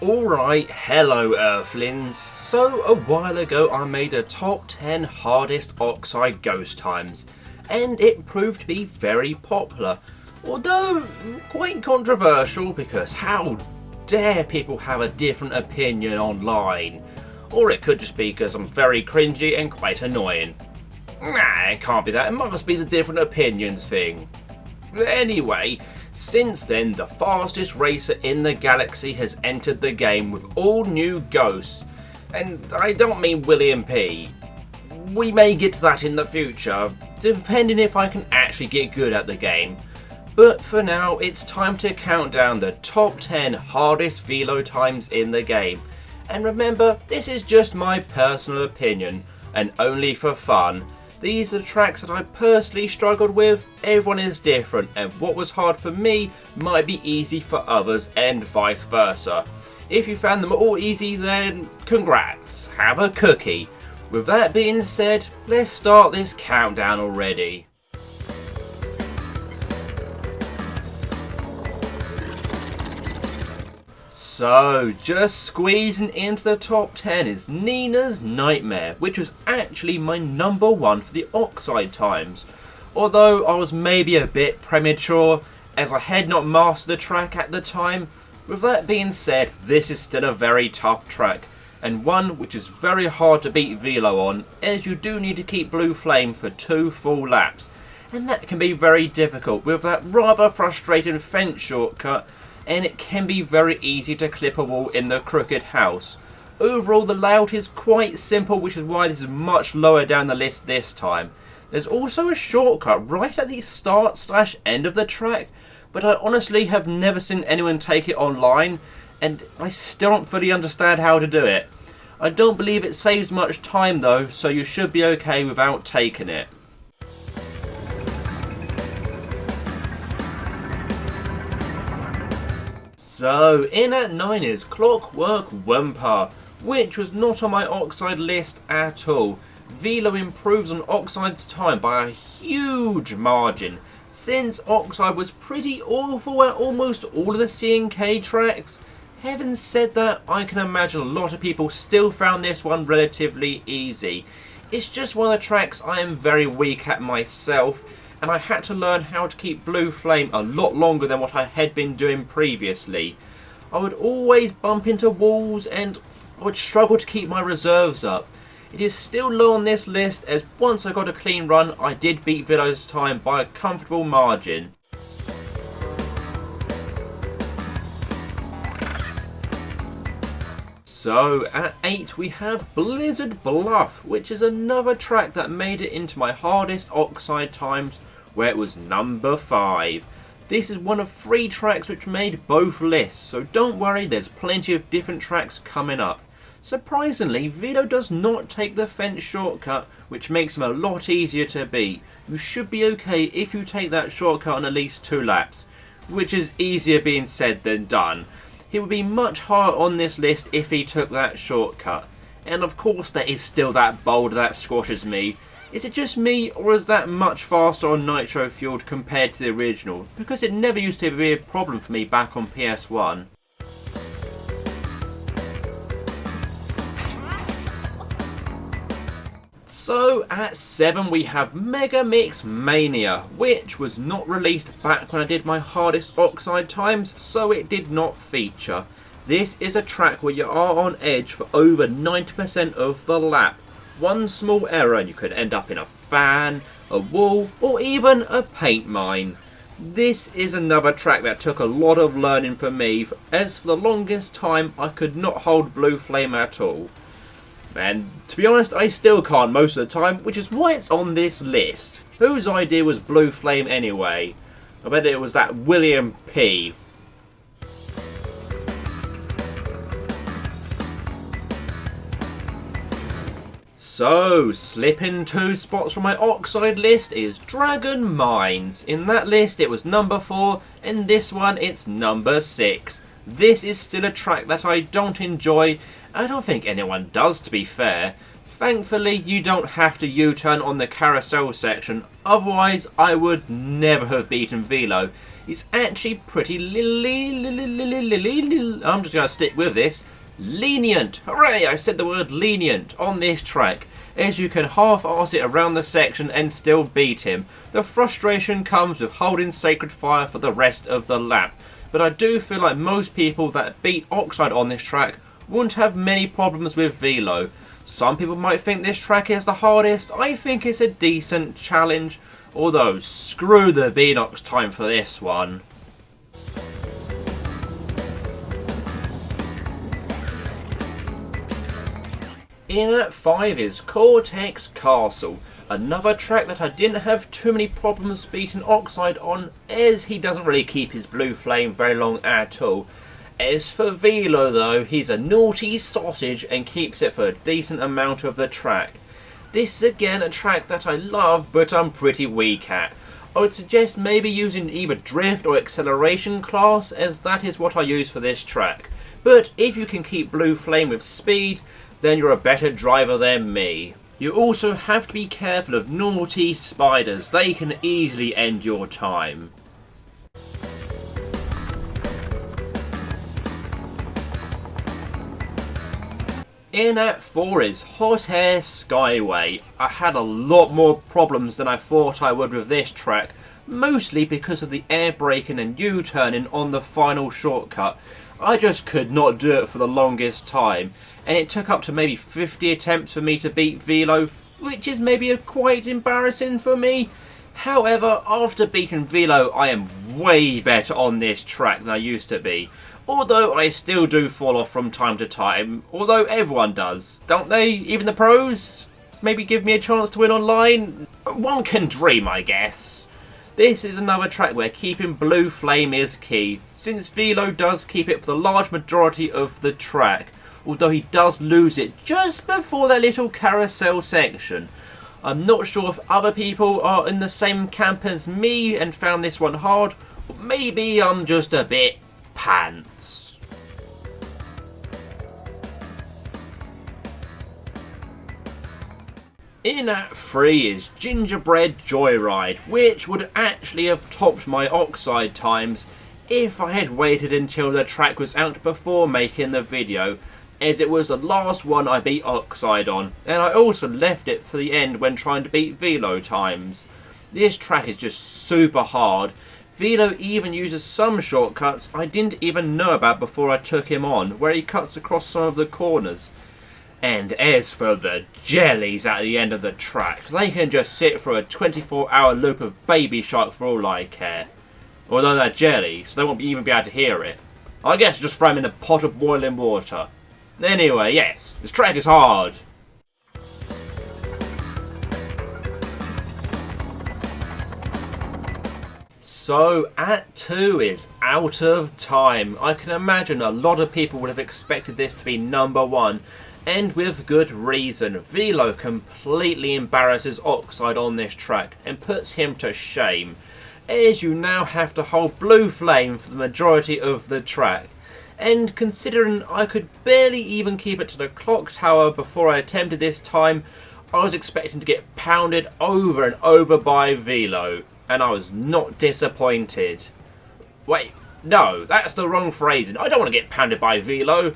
Alright, hello Earthlings. So a while ago I made a top 10 hardest Oxide ghost times, and it proved to be very popular, although quite controversial because how dare people have a different opinion online. Or it could just be because I'm very cringy and quite annoying. Nah, it can't be that, it must be the different opinions thing. Anyway, since then, the fastest racer in the galaxy has entered the game with all new ghosts. And I don't mean William P. We may get to that in the future, depending if I can actually get good at the game. But for now, it's time to count down the top 10 hardest velo times in the game. And remember, this is just my personal opinion, and only for fun. These are tracks that I personally struggled with. Everyone is different, and what was hard for me might be easy for others, and vice versa. If you found them all easy, then congrats, have a cookie. With that being said, let's start this countdown already. So, just squeezing into the top 10 is Nina's Nightmare, which was actually my number 1 for the Oxide times. Although I was maybe a bit premature, as I had not mastered the track at the time. With that being said, this is still a very tough track, and one which is very hard to beat Velo on, as you do need to keep Blue Flame for 2 full laps. And that can be very difficult with that rather frustrating fence shortcut, and it can be very easy to clip a wall in the crooked house. Overall, the layout is quite simple, which is why this is much lower down the list this time. There's also a shortcut right at the start/end of the track, but I honestly have never seen anyone take it online, and I still don't fully understand how to do it. I don't believe it saves much time though, so you should be okay without taking it. So, in at 9 is Clockwork Wumpa, which was not on my Oxide list at all. Velo improves on Oxide's time by a huge margin, since Oxide was pretty awful at almost all of the C&K tracks. Having said that, I can imagine a lot of people still found this one relatively easy. It's just one of the tracks I am very weak at myself, and I had to learn how to keep Blue Flame a lot longer than what I had been doing previously. I would always bump into walls and I would struggle to keep my reserves up. It is still low on this list, as once I got a clean run I did beat Velo's time by a comfortable margin. So at 8 we have Blizzard Bluff, which is another track that made it into my hardest Oxide times, where it was number 5. This is one of 3 tracks which made both lists, so don't worry, there's plenty of different tracks coming up. Surprisingly, Velo does not take the fence shortcut, which makes him a lot easier to beat. You should be okay if you take that shortcut on at least 2 laps, which is easier being said than done. He would be much higher on this list if he took that shortcut. And of course there is still that boulder that squashes me. Is it just me, or is that much faster on nitro fueled compared to the original? Because it never used to be a problem for me back on PS1. So at 7 we have Megamix Mania, which was not released back when I did my hardest Oxide times, so it did not feature. This is a track where you are on edge for over 90% of the lap. One small error and you could end up in a fan, a wall, or even a paint mine. This is another track that took a lot of learning for me, as for the longest time I could not hold Blue Flame at all. And to be honest, I still can't most of the time, which is why it's on this list. Whose idea was Blue Flame anyway? I bet it was that William P. So, slipping 2 spots from my Oxide list is Dragon Mines. In that list it was number 4, and this one it's number 6. This is still a track that I don't enjoy. I don't think anyone does, to be fair. Thankfully, you don't have to U-turn on the carousel section, otherwise I would never have beaten Velo. is actually pretty I'm just going to stick with this. Lenient. Hooray, I said the word lenient on this track, as you can half-arse it around the section and still beat him. The frustration comes with holding Sacred Fire for the rest of the lap, but I do feel like most people that beat Oxide on this track wouldn't have many problems with Velo. Some people might think this track is the hardest. I think it's a decent challenge, although screw the Beanox time for this one. In at 5 is Cortex Castle, another track that I didn't have too many problems beating Oxide on, as he doesn't really keep his blue flame very long at all. As for Velo though, he's a naughty sausage and keeps it for a decent amount of the track. This is again a track that I love but I'm pretty weak at. I would suggest maybe using either drift or acceleration class, as that is what I use for this track. But if you can keep blue flame with speed, then you're a better driver than me. You also have to be careful of naughty spiders, they can easily end your time. In at 4 is Hot Air Skyway. I had a lot more problems than I thought I would with this track, mostly because of the air braking and U-turning on the final shortcut. I just could not do it for the longest time, and it took up to maybe 50 attempts for me to beat Velo, which is maybe quite embarrassing for me. However, after beating Velo, I am way better on this track than I used to be. Although I still do fall off from time to time, although everyone does, don't they? Even the pros? Maybe give me a chance to win online? One can dream, I guess. This is another track where keeping blue flame is key, since Velo does keep it for the large majority of the track, although he does lose it just before that little carousel section. I'm not sure if other people are in the same camp as me and found this one hard, or maybe I'm just a bit pants. In at 3 is Gingerbread Joyride, which would actually have topped my Oxide times if I had waited until the track was out before making the video, as it was the last one I beat Oxide on, and I also left it for the end when trying to beat Velo times. This track is just super hard. Velo even uses some shortcuts I didn't even know about before I took him on, where he cuts across some of the corners. And as for the jellies at the end of the track, they can just sit for a 24-hour loop of Baby Shark for all I care. Although they're jelly, so they won't even be able to hear it. I guess just throw them in a pot of boiling water. Anyway, yes, this track is hard. So, at 2 is Out of Time. I can imagine a lot of people would have expected this to be number 1, and with good reason. Velo completely embarrasses Oxide on this track and puts him to shame, as you now have to hold blue flame for the majority of the track. And considering I could barely even keep it to the clock tower before I attempted this time, I was expecting to get pounded over and over by Velo, and I was not disappointed. Wait, no, that's the wrong phrasing. I don't want to get pounded by Velo.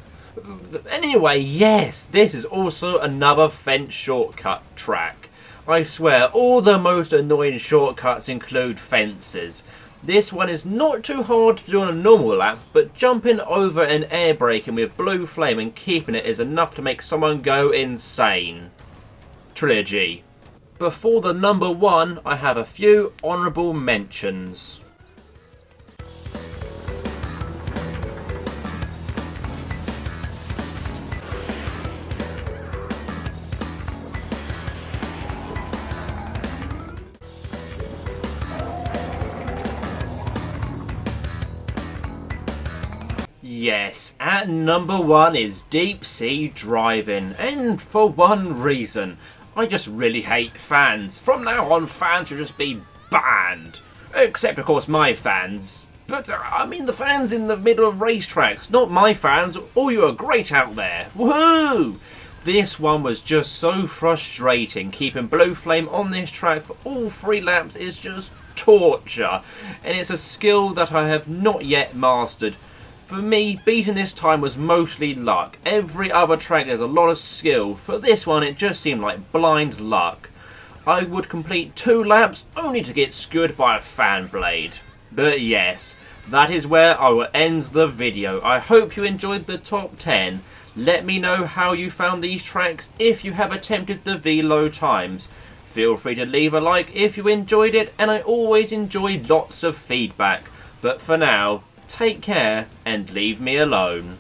Anyway, yes, this is also another fence shortcut track. I swear, all the most annoying shortcuts include fences. This one is not too hard to do on a normal lap, but jumping over and air braking with blue flame and keeping it is enough to make someone go insane. Trilogy. Before the number 1, I have a few honourable mentions. Yes, at number 1 is Deep Sea Driving, and for one reason. I just really hate fans. From now on, fans should just be banned. Except, of course, my fans. But, I mean the fans in the middle of racetracks, not my fans. All you are great out there. Woohoo! This one was just so frustrating. Keeping blue flame on this track for all 3 laps is just torture, and it's a skill that I have not yet mastered. For me, beating this time was mostly luck. Every other track there's a lot of skill. For this one, it just seemed like blind luck. I would complete 2 laps only to get skewered by a fan blade. But yes, that is where I will end the video. I hope you enjoyed the top 10. Let me know how you found these tracks if you have attempted the Velo times. Feel free to leave a like if you enjoyed it, and I always enjoy lots of feedback. But for now, take care and leave me alone.